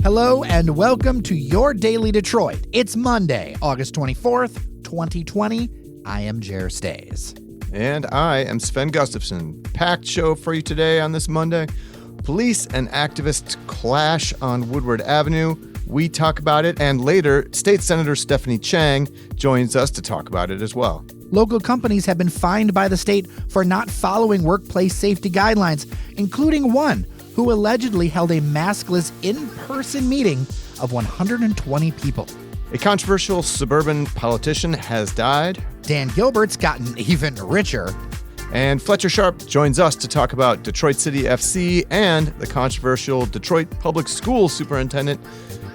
Hello and welcome to Your Daily Detroit. It's Monday, August 24th, 2020. I am Jer Stays. And I am Sven Gustafson. Packed show for you today on this Monday. Police and activists clash on Woodward Avenue. We talk about it, and later, State Senator Stephanie Chang joins us to talk about it as well. Local companies have been fined by the state for not following workplace safety guidelines, including one who allegedly held a maskless in-person meeting of 120 people. A controversial suburban politician has died. Dan Gilbert's gotten even richer. And Fletcher Sharp joins us to talk about Detroit City FC and the controversial Detroit Public School superintendent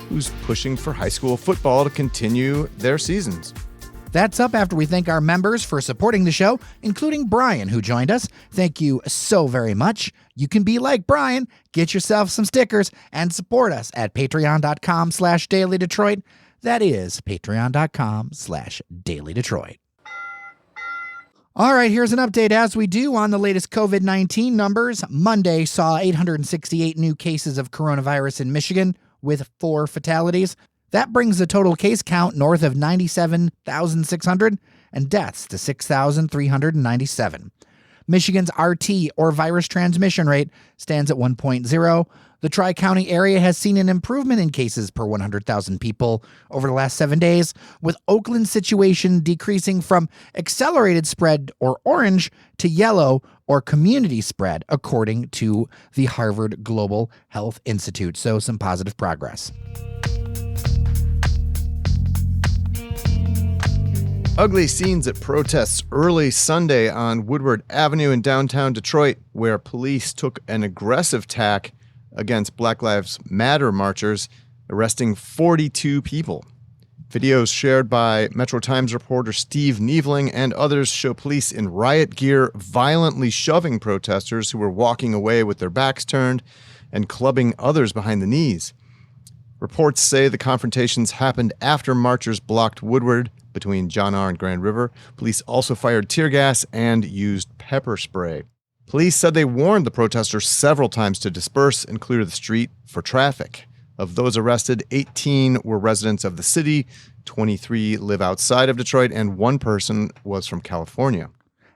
who's pushing for high school football to continue their seasons. That's up after we thank our members for supporting the show, including Brian, who joined us. Thank you so very much. You can be like Brian, get yourself some stickers, and support us at patreon.com/dailydetroit. That is patreon.com/dailydetroit. All right, here's an update as we do on the latest COVID-19 numbers. Monday saw 868 new cases of coronavirus in Michigan with 4 fatalities. That brings the total case count north of 97,600 and deaths to 6,397. Michigan's RT, or virus transmission rate, stands at 1.0. The Tri-County area has seen an improvement in cases per 100,000 people over the last 7 days, with Oakland's situation decreasing from accelerated spread, or orange, to yellow, or community spread, according to the Harvard Global Health Institute. So some positive progress. Ugly scenes at protests early Sunday on Woodward Avenue in downtown Detroit, where police took an aggressive tack against Black Lives Matter marchers, arresting 42 people. Videos shared by Metro Times reporter Steve Neveling and others show police in riot gear violently shoving protesters who were walking away with their backs turned and clubbing others behind the knees. Reports say the confrontations happened after marchers blocked Woodward between John R. and Grand River. Police also fired tear gas and used pepper spray. Police said they warned the protesters several times to disperse and clear the street for traffic. Of those arrested, 18 were residents of the city, 23 live outside of Detroit, and 1 person was from California.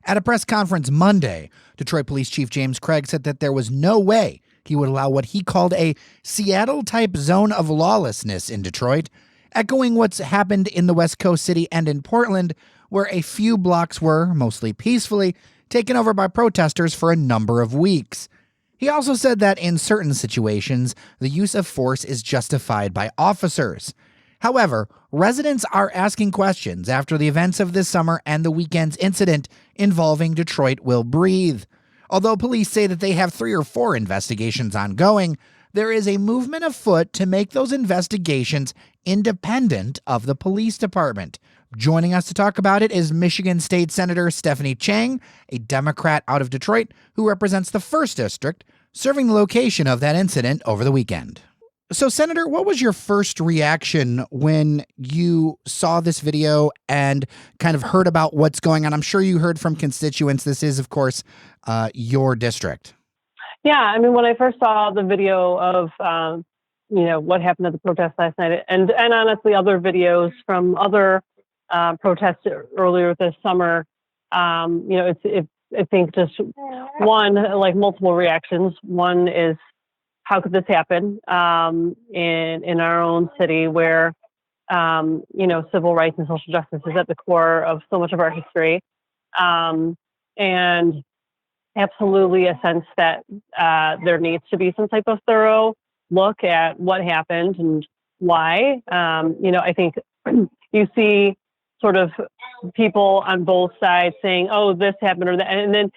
At a press conference Monday, Detroit Police Chief James Craig said that there was no way he would allow what he called a Seattle-type zone of lawlessness in Detroit, echoing what's happened in the West Coast city and in Portland, where a few blocks were, mostly peacefully, taken over by protesters for a number of weeks. He also said that in certain situations, the use of force is justified by officers. However, residents are asking questions after the events of this summer and the weekend's incident involving Detroit Will Breathe. Although police say that they have 3 or 4 investigations ongoing, there is a movement afoot to make those investigations independent of the police department. Joining us to talk about it is Michigan State Senator Stephanie Chang, a Democrat out of Detroit who represents the 1st District, serving the location of that incident over the weekend. So, Senator, what was your first reaction when you saw this video and kind of heard about what's going on? I'm sure you heard from constituents. This is, of course, your district. Yeah, I mean, when I first saw the video of, what happened at the protest last night, and honestly, other videos from other protests earlier this summer, I think just one, like multiple reactions. One is, how could this happen in our own city where, civil rights and social justice is at the core of so much of our history. And absolutely a sense that there needs to be some type of thorough look at what happened and why. I think you see sort of people on both sides saying, "Oh, this happened," or that,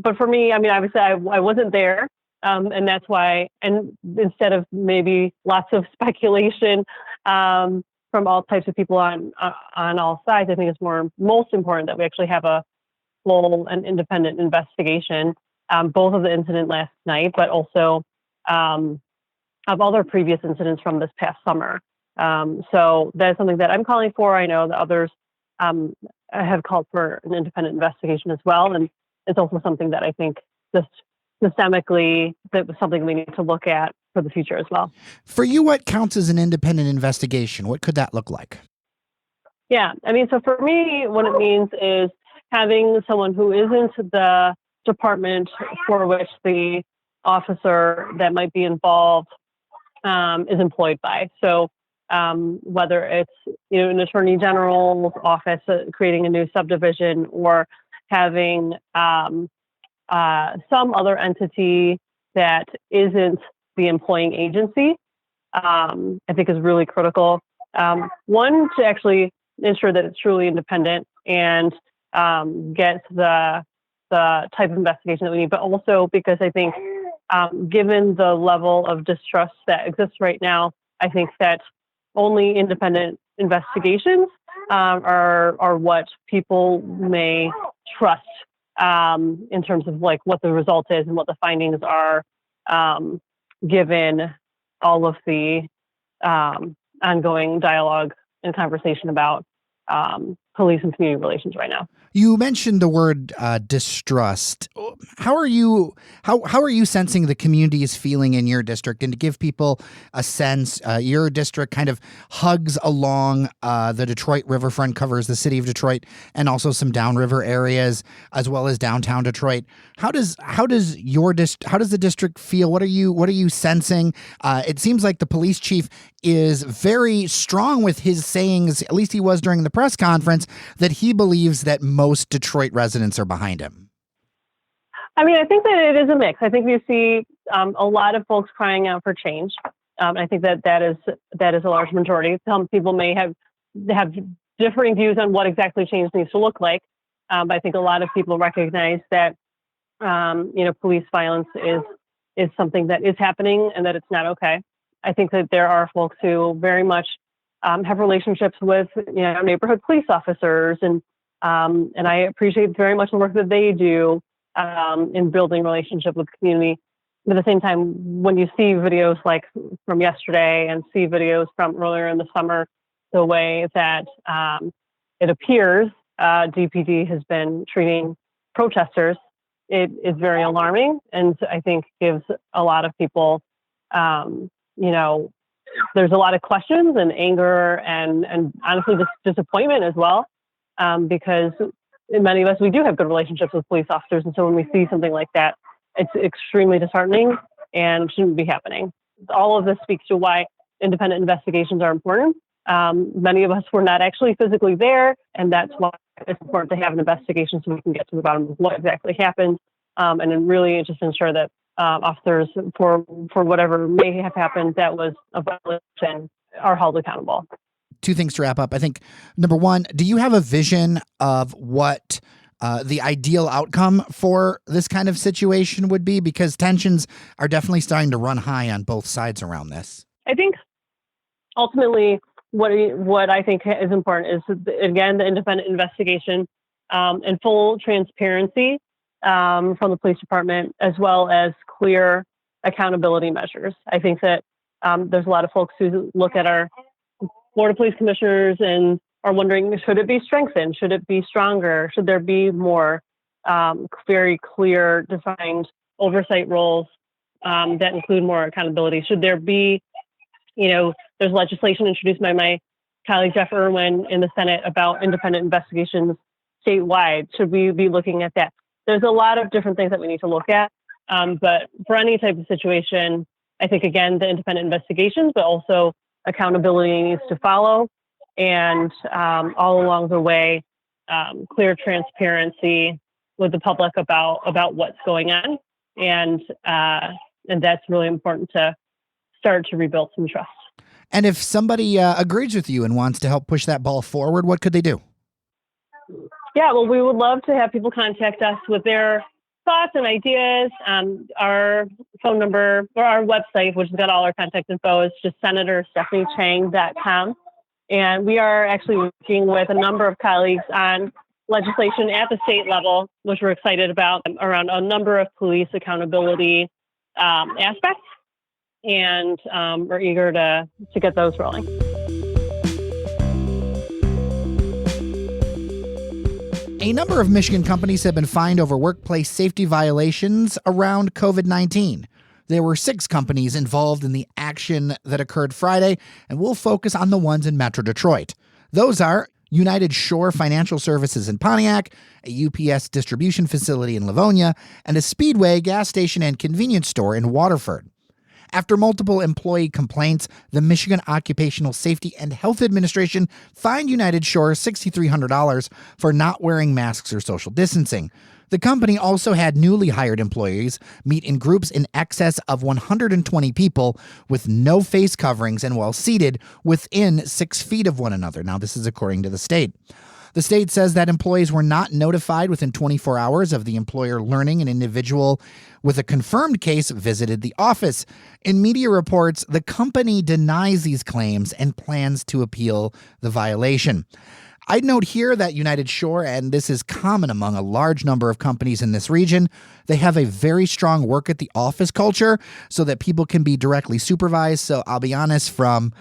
but for me, I mean, obviously, I wasn't there, and that's why. And instead of maybe lots of speculation from all types of people on all sides, I think it's most important that we actually have a full and independent investigation, both of the incident last night, but also of other previous incidents from this past summer. So that's something that I'm calling for. I know that others have called for an independent investigation as well. And it's also something that I think just systemically, that was something we need to look at for the future as well. For you, what counts as an independent investigation? What could that look like? Yeah, I mean, so for me, what it means is having someone who isn't the department for which the officer that might be involved is employed by. So whether it's an attorney general's office creating a new subdivision, or having some other entity that isn't the employing agency, I think is really critical. One, to actually ensure that it's truly independent and get the type of investigation that we need, but also because I think given the level of distrust that exists right now, I think that only independent investigations are what people may trust in terms of like what the result is and what the findings are, given all of the ongoing dialogue and conversation about police and community relations right now. You mentioned the word distrust. How are you sensing the community is feeling in your district? And to give people a sense, your district kind of hugs along the Detroit riverfront, covers the city of Detroit and also some downriver areas as well as downtown Detroit. How does the district feel? What are you sensing? It seems like the police chief is very strong with his sayings, at least he was during the press conference, that he believes that most Detroit residents are behind him. I mean, I think that it is a mix. I think you see a lot of folks crying out for change. I think that is a large majority. Some people may have differing views on what exactly change needs to look like. But I think a lot of people recognize that police violence is something that is happening and that it's not okay. I think that there are folks who very much have relationships with neighborhood police officers, and I appreciate very much the work that they do in building relationship with the community. But at the same time, when you see videos like from yesterday and see videos from earlier in the summer, the way that it appears DPD has been treating protesters, it is very alarming, and I think gives a lot of people there's a lot of questions and anger and honestly just disappointment as well, because many of us, we do have good relationships with police officers. And so when we see something like that, it's extremely disheartening and shouldn't be happening. All of this speaks to why independent investigations are important. Many of us were not actually physically there, and that's why it's important to have an investigation so we can get to the bottom of what exactly happened, and then really just ensure that officers, for whatever may have happened that was a violation, are held accountable. Two things to wrap up. I think, number one, do you have a vision of what the ideal outcome for this kind of situation would be? Because tensions are definitely starting to run high on both sides around this. I think ultimately what I think is important is, again, the independent investigation and full transparency from the police department, as well as clear accountability measures. I think that there's a lot of folks who look at our Board of Police Commissioners and are wondering, should it be strengthened? Should it be stronger? Should there be more very clear, defined oversight roles that include more accountability? Should there be, there's legislation introduced by my colleague Jeff Irwin in the Senate about independent investigations statewide. Should we be looking at that? There's a lot of different things that we need to look at. But for any type of situation, I think, again, the independent investigations, but also accountability needs to follow. And all along the way, clear transparency with the public about what's going on. And that's really important to start to rebuild some trust. And if somebody agrees with you and wants to help push that ball forward, what could they do? Yeah, well, we would love to have people contact us with their thoughts and ideas. Our phone number or our website, which has got all our contact info, is just senatorstephaniechang.com. And we are actually working with a number of colleagues on legislation at the state level, which we're excited about, around a number of police accountability aspects. And we're eager to get those rolling. A number of Michigan companies have been fined over workplace safety violations around COVID-19. There were 6 companies involved in the action that occurred Friday, and we'll focus on the ones in Metro Detroit. Those are United Shore Financial Services in Pontiac, a UPS distribution facility in Livonia, and a Speedway gas station and convenience store in Waterford. After multiple employee complaints, the Michigan Occupational Safety and Health Administration fined United Shore $6,300 for not wearing masks or social distancing. The company also had newly hired employees meet in groups in excess of 120 people with no face coverings and while seated within 6 feet of one another. Now, this is according to the state. The state says that employees were not notified within 24 hours of the employer learning an individual with a confirmed case visited the office. In media reports, the company denies these claims and plans to appeal the violation. I'd note here that United Shore, and this is common among a large number of companies in this region, they have a very strong work at the office culture so that people can be directly supervised. So I'll be honest, from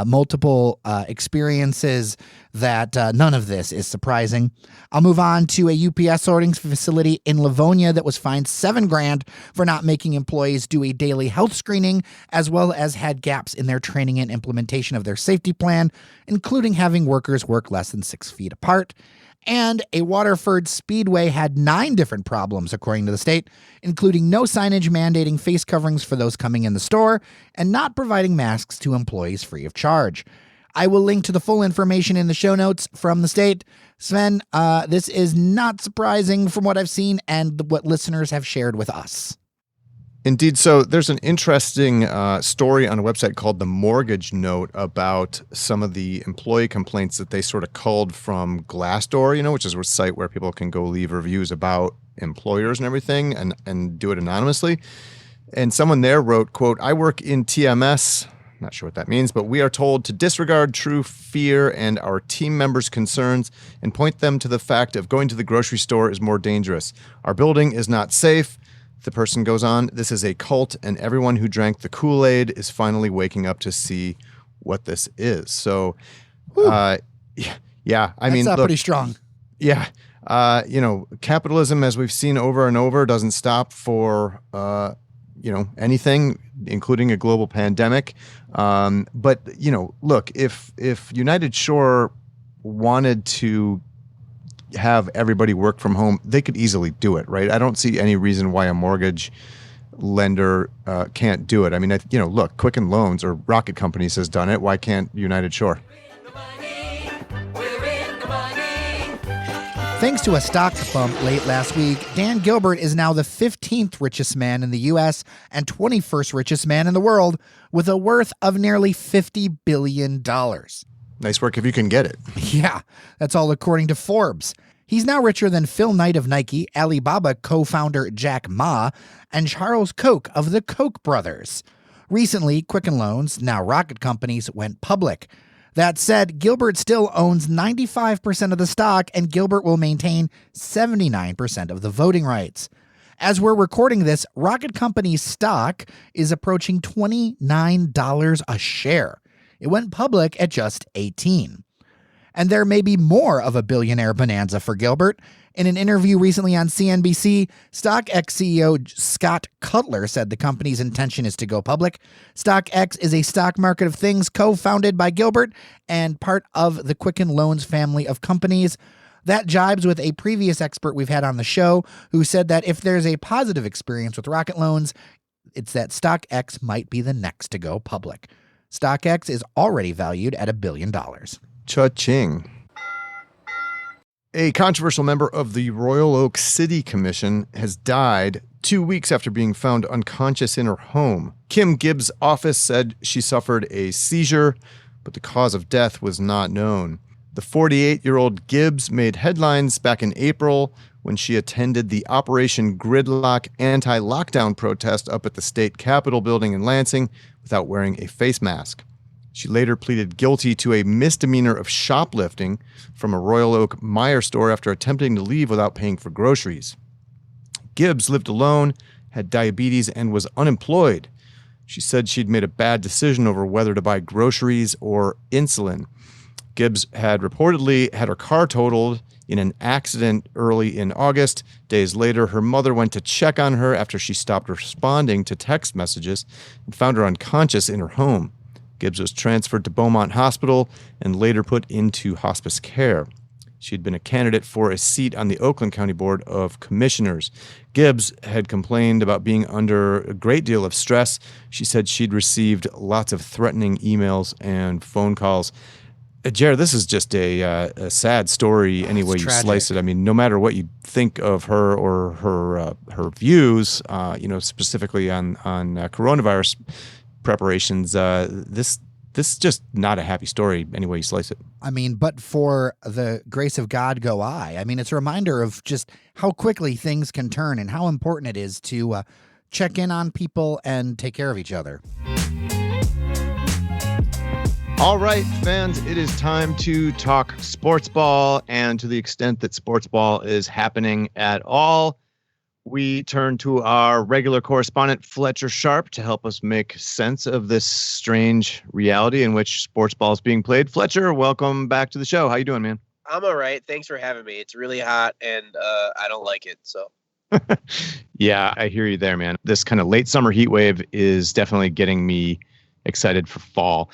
multiple experiences, that none of this is surprising. I'll move on to a UPS sorting facility in Livonia that was fined $7,000 for not making employees do a daily health screening, as well as had gaps in their training and implementation of their safety plan, including having workers work less than 6 feet apart. And a Waterford Speedway had 9 different problems, according to the state, including no signage mandating face coverings for those coming in the store and not providing masks to employees free of charge. I will link to the full information in the show notes from the state. Sven, this is not surprising from what I've seen and what listeners have shared with us. Indeed. So there's an interesting story on a website called The Mortgage Note about some of the employee complaints that they sort of culled from Glassdoor, which is a site where people can go leave reviews about employers and everything and do it anonymously. And someone there wrote, quote, "I work in TMS." Not sure what that means, but we are told to disregard true fear and our team members' concerns and point them to the fact of going to the grocery store is more dangerous. Our building is not safe. The person goes on, "This is a cult, and everyone who drank the Kool-Aid is finally waking up to see what this is." So, I mean, that's look, pretty strong. Yeah. Capitalism, as we've seen over and over, doesn't stop for, anything, including a global pandemic. But, look, if United Shore wanted to have everybody work from home, they could easily do it, right? I don't see any reason why a mortgage lender can't do it. I mean, look, Quicken Loans or Rocket Companies has done it. Why can't United Shore? Thanks to a stock bump late last week, Dan Gilbert is now the 15th richest man in the U.S. and 21st richest man in the world with a worth of nearly $50 billion. Nice work if you can get it. Yeah, that's all according to Forbes. He's now richer than Phil Knight of Nike, Alibaba co-founder Jack Ma, and Charles Koch of the Koch brothers. Recently, Quicken Loans, now Rocket Companies, went public. That said, Gilbert still owns 95% of the stock, and Gilbert will maintain 79% of the voting rights. As we're recording this, Rocket Company's stock is approaching $29 a share. It went public at just 18. And there may be more of a billionaire bonanza for Gilbert. In an interview recently on CNBC, StockX CEO Scott Cutler said the company's intention is to go public. StockX is a stock market of things co-founded by Gilbert and part of the Quicken Loans family of companies. That jibes with a previous expert we've had on the show who said that if there's a positive experience with Rocket Loans, it's that StockX might be the next to go public. StockX is already valued at $1 billion. Cha-ching. A controversial member of the Royal Oak City Commission has died 2 weeks after being found unconscious in her home. Kim Gibbs' office said she suffered a seizure, but the cause of death was not known. The 48-year-old Gibbs made headlines back in April when she attended the Operation Gridlock anti-lockdown protest up at the state Capitol building in Lansing without wearing a face mask. She later pleaded guilty to a misdemeanor of shoplifting from a Royal Oak Meijer store after attempting to leave without paying for groceries. Gibbs lived alone, had diabetes, and was unemployed. She said she'd made a bad decision over whether to buy groceries or insulin. Gibbs had reportedly had her car totaled in an accident early in August. Days later, her mother went to check on her after she stopped responding to text messages and found her unconscious in her home. Gibbs was transferred to Beaumont Hospital and later put into hospice care. She had been a candidate for a seat on the Oakland County Board of Commissioners. Gibbs had complained about being under a great deal of stress. She said she'd received lots of threatening emails and phone calls. Jared, this is just a sad story any way you slice it. I mean, no matter what you think of her or her views, specifically on coronavirus preparations, this is just not a happy story any way you slice it. I mean, but for the grace of God go I. I mean, it's a reminder of just how quickly things can turn and how important it is to check in on people and take care of each other. All right, fans, it is time to talk sports ball, and to the extent that sports ball is happening at all, we turn to our regular correspondent, Fletcher Sharp, to help us make sense of this strange reality in which sports ball is being played. Fletcher, welcome back to the show. How you doing, man? I'm all right. Thanks for having me. It's really hot, and I don't like it, so. Yeah, I hear you there, man. This kind of late summer heat wave is definitely getting me excited for fall.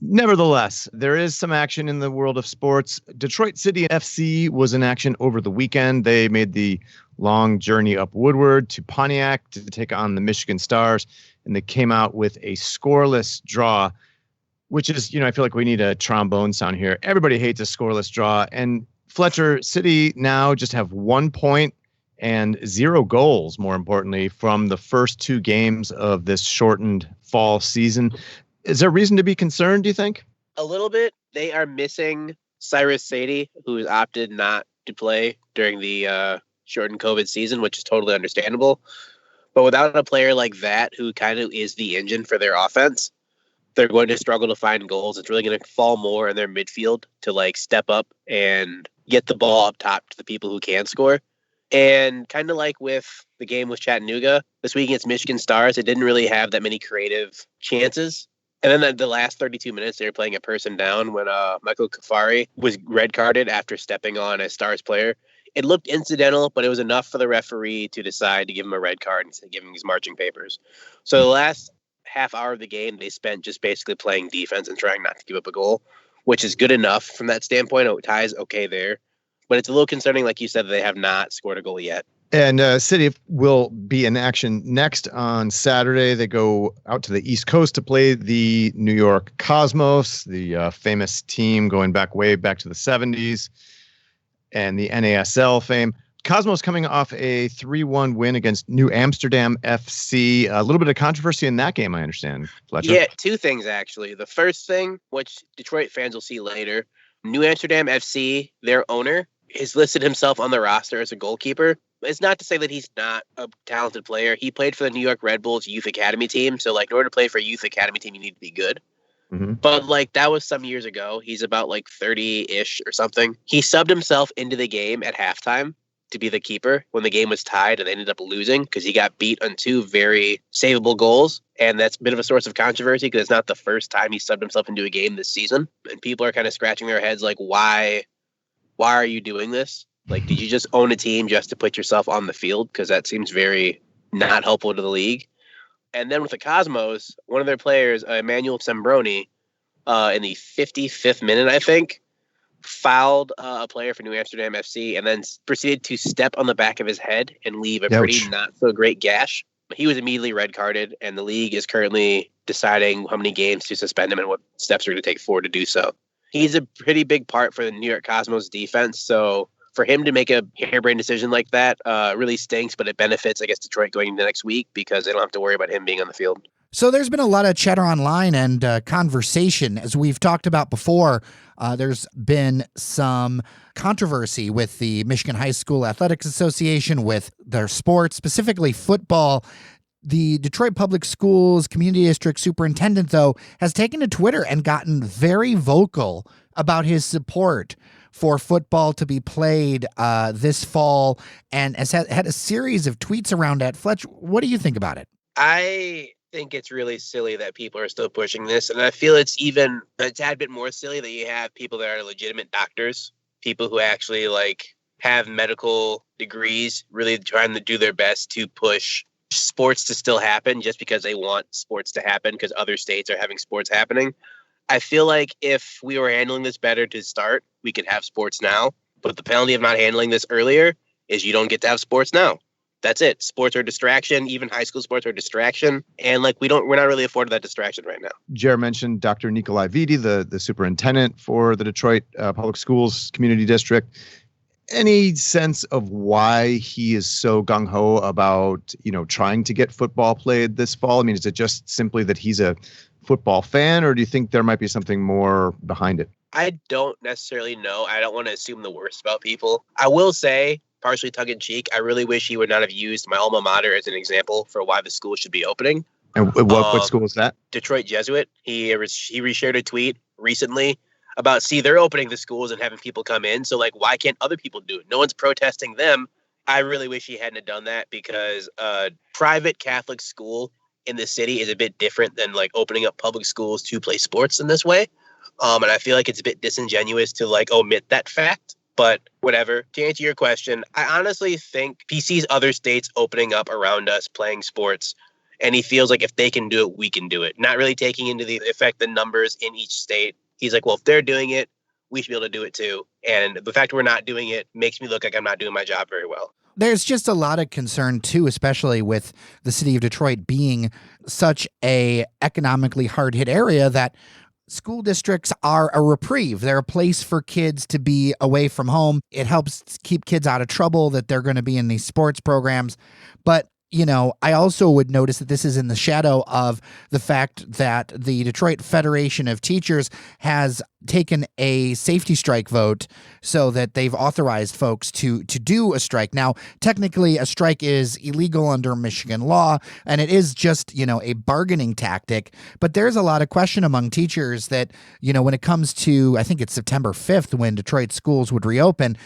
Nevertheless, there is some action in the world of sports. Detroit City FC was in action over the weekend. They made the long journey up Woodward to Pontiac to take on the Michigan Stars, and they came out with a scoreless draw, which is, I feel like we need a trombone sound here. Everybody hates a scoreless draw. And Fletcher, City now just have 1 point and 0 goals, more importantly, from the first 2 games of this shortened fall season. Is there reason to be concerned, do you think? A little bit. They are missing Cyrus Sadie, who has opted not to play during the shortened COVID season, which is totally understandable. But without a player like that, who kind of is the engine for their offense, they're going to struggle to find goals. It's really going to fall more in their midfield to step up and get the ball up top to the people who can score. And kind of like with the game with Chattanooga this week against Michigan Stars, it didn't really have that many creative chances. And then the last 32 minutes, they were playing a person down when Michael Kafari was red carded after stepping on a Stars player. It looked incidental, but it was enough for the referee to decide to give him a red card instead of giving him his marching papers. So the last half hour of the game, they spent just basically playing defense and trying not to give up a goal, which is good enough from that standpoint. Ties okay there. But it's a little concerning, like you said, that they have not scored a goal yet. And City will be in action next on Saturday. They go out to the East Coast to play the New York Cosmos, the famous team going way back to the 70s and the NASL fame. Cosmos coming off a 3-1 win against New Amsterdam FC. A little bit of controversy in that game, I understand, Fletcher. Yeah, 2 things, actually. The first thing, which Detroit fans will see later, New Amsterdam FC, their owner, has listed himself on the roster as a goalkeeper. It's not to say that he's not a talented player. He played for the New York Red Bulls youth academy team. So in order to play for a youth academy team, you need to be good. Mm-hmm. But that was some years ago. He's about 30-ish or something. He subbed himself into the game at halftime to be the keeper when the game was tied, and they ended up losing because he got beat on 2 very savable goals. And that's a bit of a source of controversy because it's not the first time he subbed himself into a game this season. And people are kind of scratching their heads why are you doing this? Did you just own a team just to put yourself on the field? Because that seems very not helpful to the league. And then with the Cosmos, one of their players, Emmanuel Sembroni, in the 55th minute, I think, fouled a player for New Amsterdam FC and then proceeded to step on the back of his head and leave a pretty not so great gash. He was immediately red carded, and the league is currently deciding how many games to suspend him and what steps are going to take forward to do so. He's a pretty big part for the New York Cosmos defense, so for him to make a harebrained decision like that really stinks, but it benefits, I guess, Detroit going into next week because they don't have to worry about him being on the field. So there's been a lot of chatter online and conversation. As we've talked about before, there's been some controversy with the Michigan High School Athletics Association with their sports, specifically football. The Detroit Public Schools Community District Superintendent, though, has taken to Twitter and gotten very vocal about his support for football to be played this fall and has had a series of tweets around that. Fletch, what do you think about it? I think it's really silly that people are still pushing this. And I feel it's even a tad bit more silly that you have people that are legitimate doctors, people who actually have medical degrees, really trying to do their best to push sports to still happen just because they want sports to happen because other states are having sports happening. I feel like if we were handling this better to start, we could have sports now. But the penalty of not handling this earlier is you don't get to have sports now. That's it. Sports are a distraction. Even high school sports are a distraction. And we're not really afforded that distraction right now. Jer mentioned Dr. Nikolai Vitti, the superintendent for the Detroit Public Schools Community District. Any sense of why he is so gung-ho about, trying to get football played this fall? I mean, is it just simply that he's a football fan, or do you think there might be something more behind it? I don't necessarily know. I don't want to assume the worst about people. I will say, partially tongue-in-cheek, I really wish he would not have used my alma mater as an example for why the school should be opening. And what school is that? Detroit Jesuit. He reshared a tweet recently about, they're opening the schools and having people come in. So why can't other people do it? No one's protesting them. I really wish he hadn't have done that because a private Catholic school in the city is a bit different than opening up public schools to play sports in this way. And I feel like it's a bit disingenuous to omit that fact. But whatever. To answer your question, I honestly think he sees other states opening up around us playing sports, and he feels like if they can do it, we can do it. Not really taking into the effect the numbers in each state. He's like, well, if they're doing it, we should be able to do it too. And the fact we're not doing it makes me look like I'm not doing my job very well. There's just a lot of concern, too, especially with the city of Detroit being such a economically hard-hit area that school districts are a reprieve. They're a place for kids to be away from home. It helps keep kids out of trouble that they're going to be in these sports programs. But I also would notice that this is in the shadow of the fact that the Detroit Federation of Teachers has taken a safety strike vote so that they've authorized folks to do a strike. Now, technically, a strike is illegal under Michigan law, and it is just, a bargaining tactic. But there's a lot of question among teachers that, when it comes to, I think it's September 5th when Detroit schools would reopen,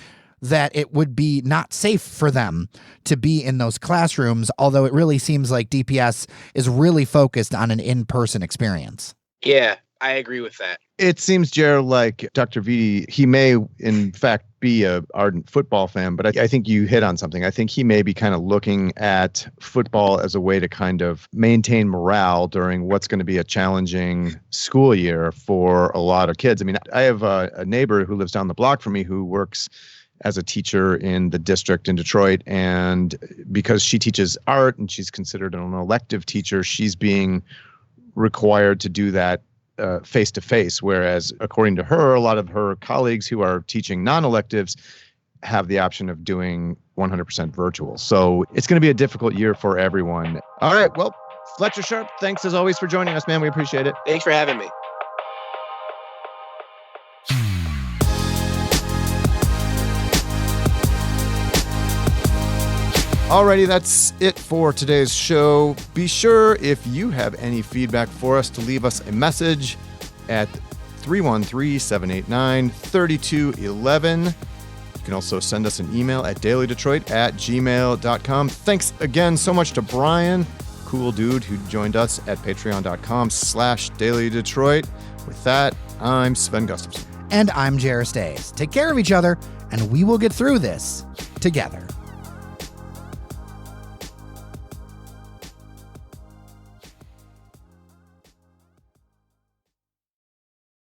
that it would be not safe for them to be in those classrooms, although it really seems like DPS is really focused on an in-person experience. Yeah, I agree with that. It seems, Jared, like Dr. Vitti, he may, in fact, be an ardent football fan, but I think you hit on something. I think he may be kind of looking at football as a way to kind of maintain morale during what's going to be a challenging school year for a lot of kids. I mean, I have a neighbor who lives down the block from me who works as a teacher in the district in Detroit. And because she teaches art and she's considered an elective teacher, she's being required to do that face-to-face. Whereas, according to her, a lot of her colleagues who are teaching non-electives have the option of doing 100% virtual. So it's going to be a difficult year for everyone. All right. Well, Fletcher Sharp, thanks as always for joining us, man. We appreciate it. Thanks for having me. Alrighty, that's it for today's show. Be sure, if you have any feedback for us, to leave us a message at 313-789-3211. You can also send us an email at dailydetroit@gmail.com. Thanks again so much to Brian, cool dude, who joined us at patreon.com/dailydetroit. With that, I'm Sven Gustafson. And I'm Jared Stays. Take care of each other, and we will get through this together.